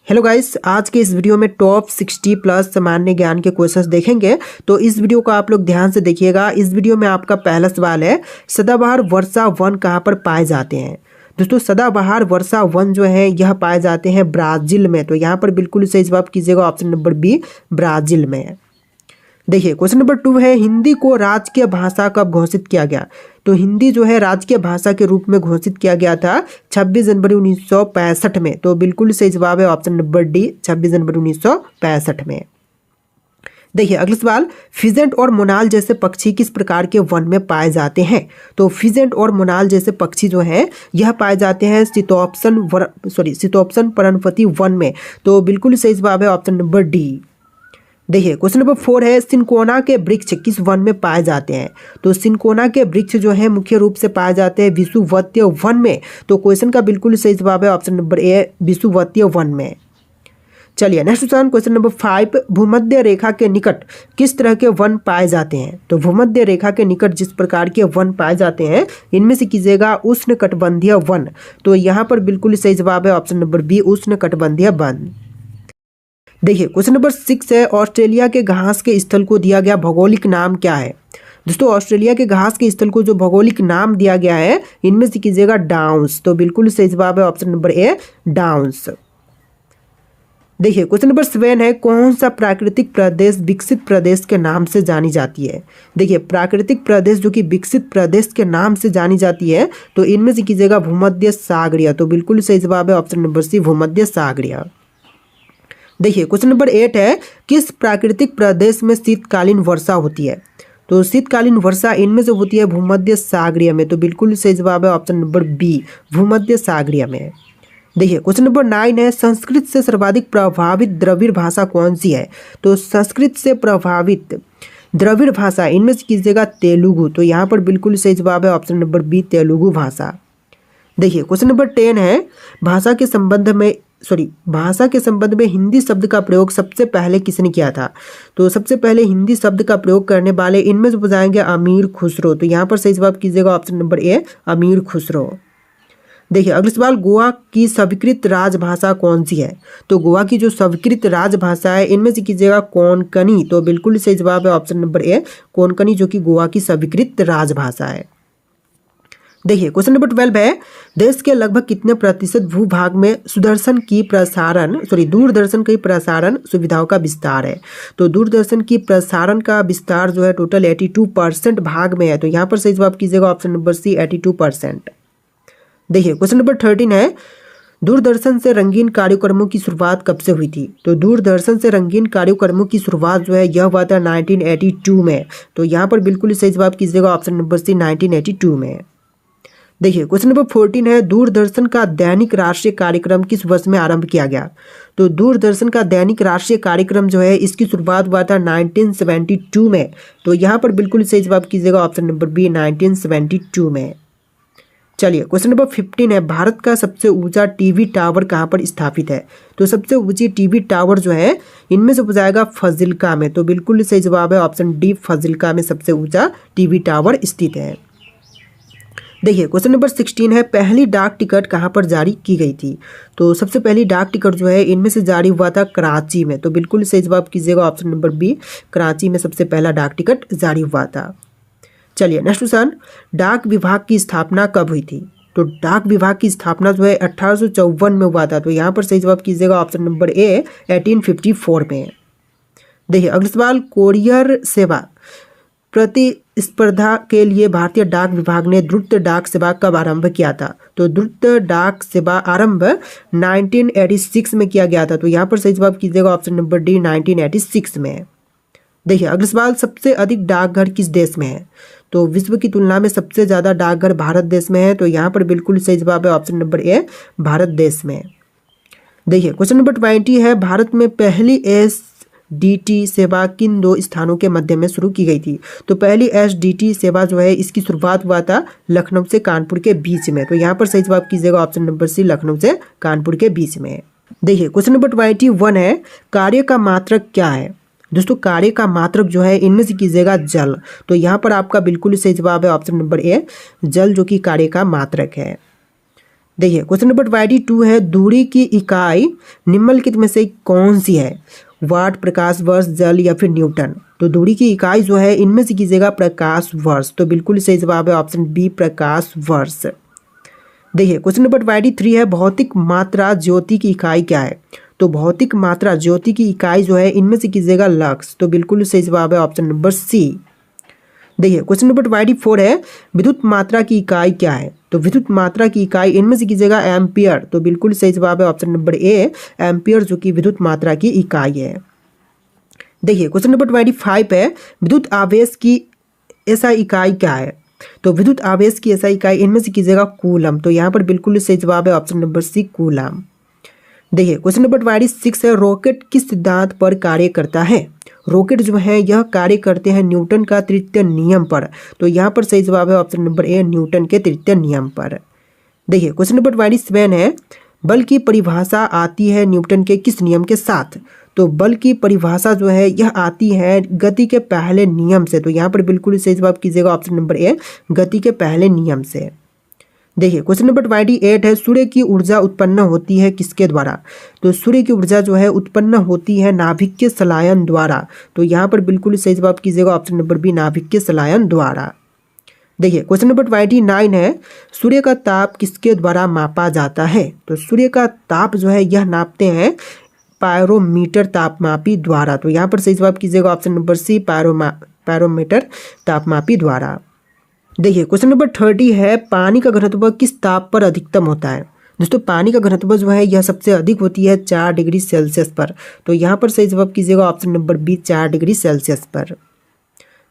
Hello guys, आज के इस वीडियो में टॉप 60 प्लस सामान्य ज्ञान के क्वेश्चंस देखेंगे। तो इस वीडियो को आप लोग ध्यान से देखिएगा। इस वीडियो में आपका पहला सवाल है, सदाबहार वर्षा वन कहाँ पर पाए जाते हैं। दोस्तों, सदाबहार वर्षा वन जो है यह पाए जाते हैं ब्राज़ील में। तो यहाँ पर बिल्कुल सही जवाब कीजिएगा, ऑप्शन नंबर बी ब्राज़ील में। देखिए क्वेश्चन नंबर 2 है, हिंदी को राजकीय भाषा कब घोषित किया गया। तो हिंदी जो है राजकीय भाषा के रूप में घोषित किया गया था 26 जनवरी 1965 में। तो बिल्कुल सही जवाब है ऑप्शन नंबर डी 26 जनवरी 1965 में। देखिए अगला सवाल, फिजेंट और मोनाल जैसे पक्षी किस प्रकार के वन में पाए जाते हैं। तो फिजेंट और मोनाल जैसे पक्षी जो है यह पाए जाते हैं शीतोष्ण पर्णपाती वन में। तो बिल्कुल सही जवाब है ऑप्शन नंबर डी। देखिए क्वेश्चन नंबर 4 है, सिनकोना के वृक्ष किस वन में पाए जाते हैं। तो सिनकोना के वृक्ष जो है मुख्य रूप से पाए जाते हैं विषुवतीय वन में। तो क्वेश्चन का बिल्कुल सही जवाब है ऑप्शन नंबर ए विषुवतीय वन में। चलिए नेक्स्ट क्वेश्चन नंबर 5, भूमध्य रेखा के निकट किस तरह के वन पाए जाते हैं। तो भूमध्य रेखा के निकट जिस प्रकार के वन पाए जाते हैं इनमें से कीजिएगा उष्णकटिबंधीय वन। तो यहाँ पर बिल्कुल सही जवाब है ऑप्शन नंबर बी उष्णकटिबंधीय वन। देखिए क्वेश्चन नंबर 6 है, ऑस्ट्रेलिया के घास के स्थल को दिया गया भौगोलिक नाम क्या है। दोस्तों, ऑस्ट्रेलिया के घास के स्थल को जो भौगोलिक नाम दिया गया है इनमें से कीजिएगा डाउन्स। तो बिल्कुल सही जवाब है ऑप्शन नंबर ए डाउन्स। देखिए क्वेश्चन नंबर 7 है, कौन सा प्राकृतिक प्रदेश विकसित प्रदेश के नाम से जानी जाती है। देखिए प्राकृतिक प्रदेश जो कि विकसित प्रदेश के नाम से जानी जाती है तो इनमें से कीजिएगा भूमध्य सागरीय। तो बिल्कुल सही जवाब है ऑप्शन नंबर सी भूमध्य सागरीय। देखिए क्वेश्चन नंबर 8 है, किस प्राकृतिक प्रदेश में शीतकालीन वर्षा होती है। तो शीतकालीन वर्षा इनमें से होती है भूमध्य सागरीय में। तो बिल्कुल सही जवाब है ऑप्शन नंबर बी भूमध्य सागरीय में। देखिए क्वेश्चन नंबर 9 है, संस्कृत से सर्वाधिक प्रभावित द्रविड़ भाषा कौन सी है। तो संस्कृत से प्रभावित द्रविड़ भाषा इनमें से कीजिएगा तेलुगु। तो यहाँ पर बिल्कुल सही जवाब है ऑप्शन नंबर बी तेलुगु भाषा। देखिए क्वेश्चन नंबर 10 है, भाषा के संबंध में हिंदी शब्द का प्रयोग सबसे पहले किसने किया था। तो सबसे पहले हिंदी शब्द का प्रयोग करने वाले इनमें से बताएंगे अमीर खुसरो। तो यहाँ पर सही जवाब कीजिएगा ऑप्शन नंबर ए अमीर खुसरो। देखिए अगला सवाल, गोवा की स्वीकृत राजभाषा कौन सी है। तो गोवा की जो स्वीकृत राजभाषा है इनमें से कीजिएगा कोंकणी। तो बिल्कुल सही जवाब है ऑप्शन नंबर ए कोंकणी जो कि गोवा की स्वीकृत राजभाषा है। देखिए क्वेश्चन नंबर 12 है, देश के लगभग कितने प्रतिशत भूभाग में दूरदर्शन की प्रसारण सुविधाओं का विस्तार है। तो दूरदर्शन की प्रसारण का विस्तार जो है टोटल 82% भाग में है। तो यहाँ पर सही जवाब कीजिएगा ऑप्शन नंबर सी 82%। देखिए क्वेश्चन नंबर 13 है, दूरदर्शन से रंगीन कार्यक्रमों की शुरुआत कब से हुई थी। तो दूरदर्शन से रंगीन कार्यक्रमों की शुरुआत जो है यह हुआ था 1982 में। तो यहाँ पर बिल्कुल सही जवाब कीजिएगा ऑप्शन नंबर सी 1982 में। देखिए क्वेश्चन नंबर 14 है, दूरदर्शन का दैनिक राष्ट्रीय कार्यक्रम किस वर्ष में आरंभ किया गया। तो दूरदर्शन का दैनिक राष्ट्रीय कार्यक्रम जो है इसकी शुरुआत हुआ था 1972 में। तो यहाँ पर बिल्कुल सही जवाब कीजिएगा ऑप्शन नंबर बी 1972 में। चलिए क्वेश्चन नंबर 15 है, भारत का सबसे ऊंचा टीवी टावर कहाँ पर स्थापित है। तो सबसे ऊंची टीवी टावर जो है इनमें से हो जाएगा फजिल्का में। तो बिल्कुल सही जवाब है ऑप्शन डी फजिल्का में सबसे ऊंचा टीवी टावर स्थित है। देखिए क्वेश्चन नंबर 16 है, पहली डाक टिकट कहाँ पर जारी की गई थी। तो सबसे पहली डाक टिकट जो है इनमें से जारी हुआ था कराची में। तो बिल्कुल सही जवाब कीजिएगा ऑप्शन नंबर बी कराची में सबसे पहला डाक टिकट जारी हुआ था। चलिए नेक्स्ट क्वेश्चन, डाक विभाग की स्थापना कब हुई थी। तो डाक विभाग की स्थापना जो है 1854 में हुआ था। तो यहाँ पर सही जवाब कीजिएगा ऑप्शन नंबर ए 1854 में। देखिए अगला सवाल, कोरियर सेवा प्रतिस्पर्धा के लिए भारतीय डाक विभाग ने द्रुत डाक सेवा कब आरंभ किया था। तो द्रुत डाक सेवा आरंभ 1986 में किया गया था। तो यहाँ पर सही जवाब कीजिएगा ऑप्शन नंबर डी 1986 में। देखिए अगला सवाल, सबसे अधिक डाकघर किस देश में है। तो विश्व की तुलना में सबसे ज़्यादा डाकघर भारत देश में है। तो यहाँ पर बिल्कुल सही जवाब है ऑप्शन नंबर ए भारत देश में। देखिए क्वेश्चन नंबर 20 है, भारत में पहली SDT सेवा किन 2 स्थानों के मध्य में शुरू की गई थी। तो पहली SDT सेवा जो है इसकी शुरुआत हुआ था लखनऊ से कानपुर के बीच में। तो यहाँ पर सही जवाब कीजिएगा ऑप्शन नंबर सी लखनऊ से कानपुर के बीच में। देखिए क्वेश्चन नंबर 21 है, कार्य का मात्रक क्या है। दोस्तों, कार्य का मात्रक जो है इनमें से कीजिएगा जल। तो यहाँ पर आपका बिल्कुल सही जवाब है ऑप्शन नंबर ए जल जो कि कार्य का मात्रक है। देखिए क्वेश्चन नंबर 22 है, दूरी की इकाई निम्नलिखित में से कौन सी है? वाट, प्रकाश वर्ष, जल या फिर न्यूटन? तो दूरी की इकाई जो है इनमें से कीजिएगा प्रकाश वर्ष। तो बिल्कुल सही जवाब है ऑप्शन बी, प्रकाश वर्ष। देखिए क्वेश्चन नंबर 23 है, भौतिक मात्रा ज्योति की इकाई क्या है? तो भौतिक मात्रा ज्योति की इकाई जो है इनमें से कीजिएगा लक्स। तो बिल्कुल सही जवाब है ऑप्शन नंबर सी। देखिए क्वेश्चन नंबर 24 है, विद्युत मात्रा की इकाई क्या है? तो विद्युत मात्रा की इकाई इनमें से कीजिएगा एम्पियर। तो बिल्कुल सही जवाब है ऑप्शन नंबर ए, एम्पियर जो कि विद्युत मात्रा की इकाई है। देखिए क्वेश्चन नंबर 25 है, विद्युत आवेश की ऐसा इकाई क्या है? तो विद्युत आवेश की ऐसा इकाई इनमें से कीजिएगा कूलम। तो यहाँ पर बिल्कुल सही जवाब है ऑप्शन नंबर सी, कूलम। देखिए क्वेश्चन नंबर 26 है, रॉकेट किस सिद्धांत पर कार्य करता है? रॉकेट जो है यह कार्य करते हैं न्यूटन का तृतीय नियम पर। तो यहाँ पर सही जवाब है ऑप्शन नंबर ए, न्यूटन के तृतीय नियम पर। देखिए क्वेश्चन नंबर 27 है, बल की परिभाषा आती है न्यूटन के किस नियम के साथ? तो बल की परिभाषा जो है यह आती है गति के पहले नियम से। तो यहाँ पर बिल्कुल सही जवाब कीजिएगा ऑप्शन नंबर ए, गति के पहले नियम से। देखिए क्वेश्चन नंबर 28 है, सूर्य की ऊर्जा उत्पन्न होती है किसके द्वारा? तो सूर्य की ऊर्जा जो है उत्पन्न होती है नाभिकीय संलयन द्वारा। तो यहाँ पर बिल्कुल सही जवाब कीजिएगा ऑप्शन नंबर बी, नाभिकीय संलयन द्वारा। देखिए क्वेश्चन नंबर 29 है, सूर्य का ताप किसके द्वारा मापा जाता है? तो सूर्य का ताप जो है यह नापते हैं पायरोमीटर तापमापी द्वारा। तो यहाँ पर सही जवाब कीजिएगा ऑप्शन नंबर सी, पायरोमीटर तापमापी द्वारा। देखिए क्वेश्चन नंबर 30 है, पानी का घनत्व किस ताप पर अधिकतम होता है? दोस्तों पानी का घनत्व जो है यह सबसे अधिक होती है 4 डिग्री सेल्सियस पर। तो यहाँ पर सही जवाब कीजिएगा option number B, 4 degree Celsius पर।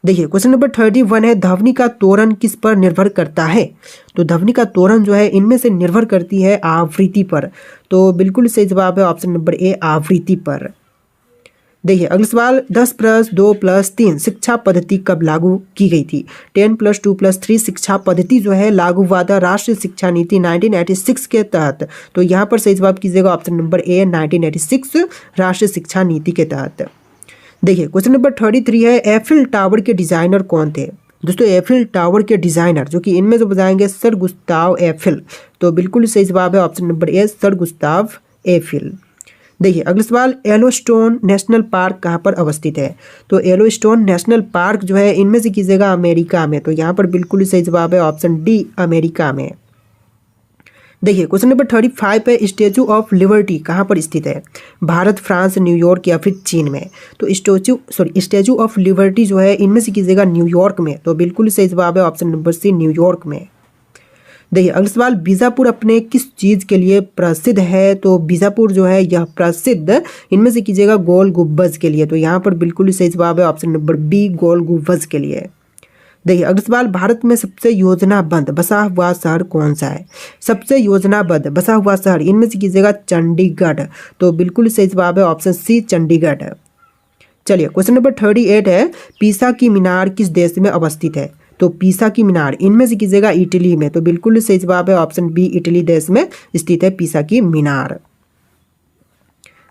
देखिए क्वेश्चन नंबर 31 है, ध्वनि का त्वरण किस पर निर्भर करता है? तो ध्वनि का त्वरण जो है इनमें से निर्भर करती है आवृत्ति पर। तो बिल्कुल सही जवाब है ऑप्शन नंबर ए, आवृत्ति पर। देखिए अगला सवाल, 10+2+3 शिक्षा पद्धति कब लागू की गई थी? 10+2+3 शिक्षा पद्धति जो है लागू हुआ था राष्ट्रीय शिक्षा नीति 1986 के तहत। तो यहाँ पर सही जवाब कीजिएगा ऑप्शन नंबर ए, 1986 राष्ट्रीय शिक्षा नीति के तहत। देखिए क्वेश्चन नंबर 33 है, एफिल टावर के डिजाइनर कौन थे? दोस्तों एफिल टावर के डिजाइनर जो कि इनमें से बताएंगे सर गुस्ताव एफिल। तो बिल्कुल सही जवाब है option number A, sir Gustav Eiffel. देखिए अगला सवाल, येलोस्टोन नेशनल पार्क कहाँ पर अवस्थित है? तो येलोस्टोन नेशनल पार्क जो है इनमें से कीजिएगा अमेरिका में। तो यहाँ पर बिल्कुल सही जवाब है ऑप्शन डी, अमेरिका में। देखिए क्वेश्चन नंबर 35 है, स्टैचू ऑफ लिबर्टी कहाँ पर स्थित है? भारत, फ्रांस, न्यूयॉर्क या फिर चीन में? तो स्टैचू ऑफ लिबर्टी जो है इनमें से कीजिएगा न्यूयॉर्क में। तो बिल्कुल सही जवाब है ऑप्शन नंबर सी, न्यूयॉर्क में। देखिए अगला सवाल, बीजापुर अपने किस चीज़ के लिए प्रसिद्ध है? तो बीजापुर जो है यह प्रसिद्ध इनमें से कीजिएगा गोल गुंबज के लिए। तो यहाँ पर बिल्कुल सही जवाब है ऑप्शन नंबर बी, गोल गुंबज के लिए। देखिए अगला सवाल, भारत में सबसे योजनाबद्ध बसा हुआ शहर कौन सा है? सबसे योजनाबद्ध बसा हुआ शहर इनमें से कीजिएगा चंडीगढ़। तो बिल्कुल सही जवाब है ऑप्शन सी, चंडीगढ़। चलिए क्वेश्चन नंबर 38 है, पीसा की मीनार किस देश में अवस्थित है? तो पीसा की मीनार इनमें से कीजिएगा इटली में। तो बिल्कुल सही जवाब है ऑप्शन बी, इटली देश में स्थित है पीसा की मीनार।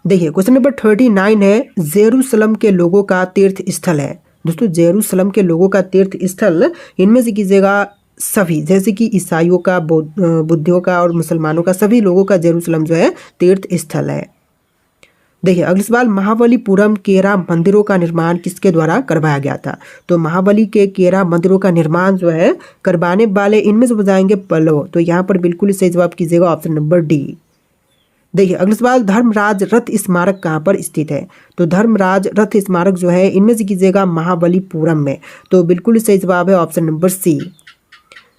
देखिए क्वेश्चन नंबर 39 है, जेरूसलम के लोगों का तीर्थ स्थल है। दोस्तों जेरूसलम के लोगों का तीर्थ स्थल इनमें से कीजिएगा सभी, जैसे कि ईसाइयों का, बुद्धियों का और मुसलमानों का, सभी लोगों का जेरूसलम जो है तीर्थ स्थल है। देखिए अगला सवाल, महाबलीपुरम केरा मंदिरों का निर्माण किसके द्वारा करवाया गया था? तो महाबली के केरा मंदिरों का निर्माण जो है करवाने वाले इनमें से बताएंगे पल्लव। तो यहाँ पर बिल्कुल सही जवाब कीजिएगा ऑप्शन नंबर डी। देखिए अगला सवाल, धर्मराज रथ स्मारक कहाँ पर स्थित है? तो धर्मराज रथ स्मारक जो है इनमें से कीजिएगा महाबलीपुरम में। तो बिल्कुल सही जवाब है ऑप्शन नंबर सी।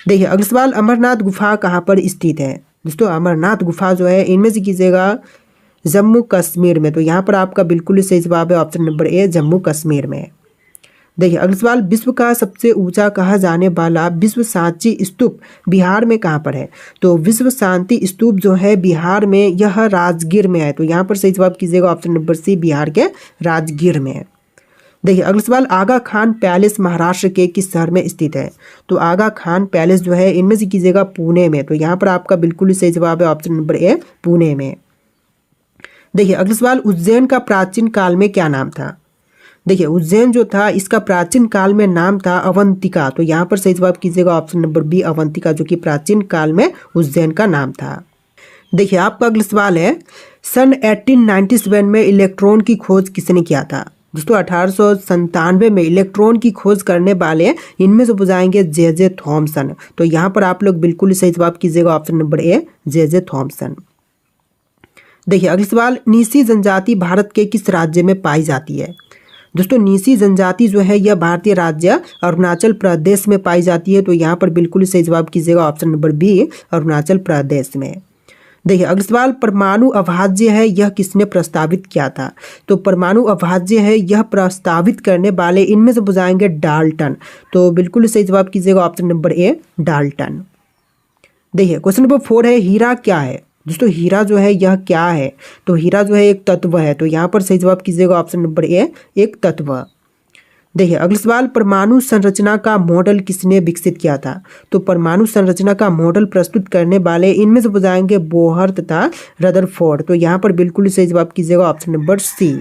देखिए अगला सवाल, अमरनाथ गुफा कहाँ पर स्थित है? दोस्तों अमरनाथ गुफा जो है इनमें से कीजिएगा जम्मू कश्मीर में। तो यहाँ पर आपका बिल्कुल सही जवाब है option number A, Jammu Kashmir में। देखिए अगला सवाल, विश्व का सबसे ऊंचा कहा जाने वाला विश्व शांति स्तूप बिहार में कहाँ पर है? तो विश्व शांति स्तूप जो है बिहार में यह राजगीर में है। तो यहाँ पर सही जवाब कीजिएगा ऑप्शन नंबर सी, बिहार के राजगीर में। देखिए अगला सवाल, आगा खान पैलेस महाराष्ट्र के किस शहर में स्थित है? तो आगा खान पैलेस जो है इनमें से कीजिएगा पुणे में। तो यहाँ पर आपका बिल्कुल सही जवाब है ऑप्शन नंबर ए, पुणे में। देखिए अगला सवाल, उज्जैन का प्राचीन काल में क्या नाम था? देखिए उज्जैन जो था इसका प्राचीन काल में नाम था अवंतिका, तो यहाँ पर सही जवाब कीजिएगा ऑप्शन नंबर बी अवंतिका, जो कि प्राचीन काल में उज्जैन का नाम था। देखिए आपका अगला सवाल है, सन 1897 में इलेक्ट्रॉन की खोज किसने किया था? दोस्तों 1897 में इलेक्ट्रॉन की खोज करने वाले इनमें से बुझाएंगे जे थॉमसन। तो यहाँ पर आप लोग बिल्कुल सही जवाब कीजिएगा option number A J Thomson. देखिए अगला सवाल, नीसी जनजाति भारत के किस राज्य में पाई जाती है? दोस्तों नीसी जनजाति जो है यह भारतीय राज्य अरुणाचल प्रदेश में पाई जाती है। तो यहाँ पर बिल्कुल सही जवाब कीजिएगा option number B Arunachal Pradesh में। देखिए अगला सवाल, परमाणु अभाज्य है यह किसने प्रस्तावित किया था? तो परमाणु अभाज्य है यह प्रस्तावित करने वाले इनमें से बुझाएंगे डाल्टन। तो बिल्कुल सही जवाब कीजिएगा ऑप्शन नंबर ए डाल्टन। देखिए क्वेश्चन नंबर 4 है, हीरा क्या है? दोस्तों हीरा जो है यह क्या है? तो हीरा जो है एक तत्व है। तो यहाँ पर सही जवाब कीजिएगा ऑप्शन नंबर ए एक तत्व। देखिए अगला सवाल, परमाणु संरचना का मॉडल किसने विकसित किया था? तो परमाणु संरचना का मॉडल प्रस्तुत करने वाले इनमें से बुझाएंगे बोहर तथा रदरफोर्ड। तो यहाँ पर बिल्कुल सही जवाब कीजिएगा ऑप्शन नंबर सी।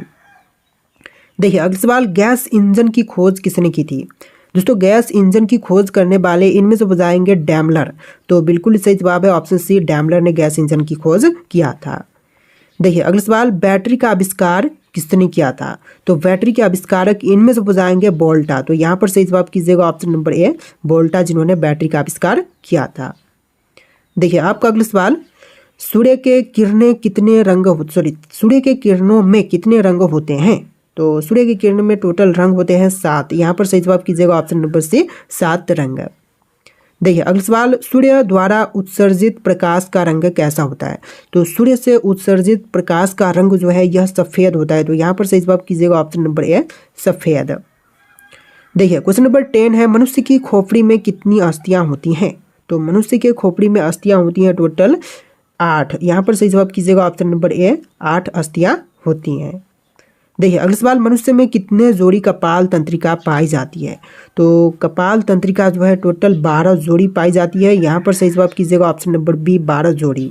देखिए अगला सवाल, गैस इंजन की खोज किसने की थी? दोस्तों गैस इंजन की खोज करने वाले इनमें से बुझाएंगे डैमलर। तो बिल्कुल सही जवाब है ऑप्शन सी, डैमलर ने गैस इंजन की खोज किया था। देखिए अगला सवाल, बैटरी का आविष्कार किसने किया था? तो बैटरी के आविष्कारक इनमें से बुझाएंगे वोल्टा। तो यहाँ पर सही जवाब कीजिएगा ऑप्शन नंबर ए वोल्टा, जिन्होंने बैटरी का आविष्कार किया था। देखिए आपका अगला सवाल, सूर्य के किरणें कितने रंग सूर्य के किरणों में कितने रंग होते हैं? तो सूर्य की किरणों में टोटल रंग होते हैं 7। यहाँ पर सही जवाब कीजिएगा ऑप्शन नंबर सी 7 रंग। देखिए अगला सवाल, सूर्य द्वारा उत्सर्जित प्रकाश का रंग कैसा होता है? तो सूर्य से उत्सर्जित प्रकाश का रंग जो है यह सफ़ेद होता है। तो यहाँ पर सही जवाब कीजिएगा ऑप्शन नंबर ए सफ़ेद। देखिए क्वेश्चन नंबर 10 है, मनुष्य की खोपड़ी में कितनी अस्थियाँ होती हैं? तो मनुष्य के खोपड़ी में अस्थियाँ होती हैं टोटल 8। यहाँ पर सही जवाब कीजिएगा ऑप्शन नंबर ए 8 अस्थियाँ होती हैं। देखिए अगला सवाल, मनुष्य में कितने जोड़ी कपाल तंत्रिका पाई जाती है? तो कपाल तंत्रिका जो है टोटल 12 जोड़ी पाई जाती है। यहाँ पर सही जवाब कीजिएगा ऑप्शन नंबर बी 12 जोड़ी।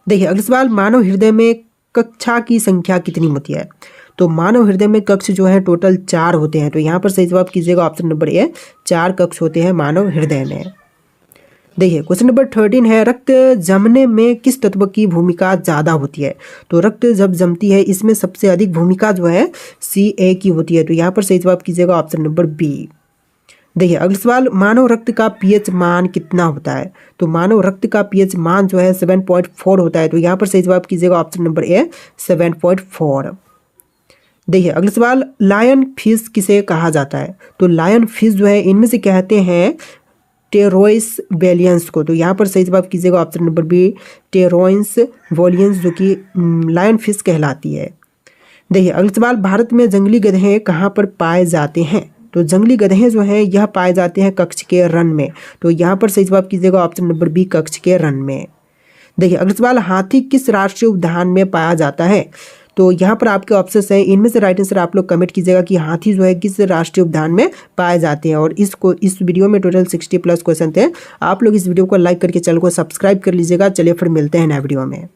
देखिए अगला सवाल, मानव हृदय में कक्षा की संख्या कितनी होती है? तो मानव हृदय में कक्ष जो है टोटल 4 होते हैं। तो यहाँ पर सही जवाब कीजिएगा ऑप्शन नंबर ए 4 कक्ष होते हैं मानव हृदय में। देखिए क्वेश्चन नंबर 13 है, रक्त जमने में किस तत्व की भूमिका ज़्यादा होती है? तो रक्त जब जमती है इसमें सबसे अधिक भूमिका जो है Ca की होती है। तो यहाँ पर सही जवाब कीजिएगा ऑप्शन नंबर बी। देखिए अगला सवाल, मानव रक्त का पीएच मान कितना होता है? तो मानव रक्त का पीएच मान जो है 7.4 होता है। तो यहाँ पर सही जवाब कीजिएगा ऑप्शन नंबर ए 7.4। देखिए अगला सवाल, लायन फिश किसे कहा जाता है? तो लायन फिश जो है इनमें से कहते हैं टेरोइस वेलियंस को। तो यहाँ पर सही जवाब कीजिएगा ऑप्शन नंबर बी टेरोइस वॉलियंस, जो कि लायन फिश कहलाती है। देखिए अगला सवाल, भारत में जंगली गधे कहाँ पर पाए जाते हैं? तो जंगली गधे जो हैं यह पाए जाते हैं कच्छ के रण में। तो यहाँ पर सही जवाब कीजिएगा ऑप्शन नंबर बी कच्छ के रण में। देखिए अगला सवाल, हाथी किस राष्ट्रीय उद्यान में पाया जाता है? तो यहाँ पर आपके ऑप्शंस हैं, इनमें से राइट आंसर आप लोग कमेंट कीजिएगा कि हाथी जो है किस राष्ट्रीय उद्यान में पाए जाते हैं। और इस वीडियो में टोटल 60+ क्वेश्चन थे। आप लोग इस वीडियो को लाइक करके चैनल को सब्सक्राइब कर लीजिएगा। चलिए फिर मिलते हैं नए वीडियो में।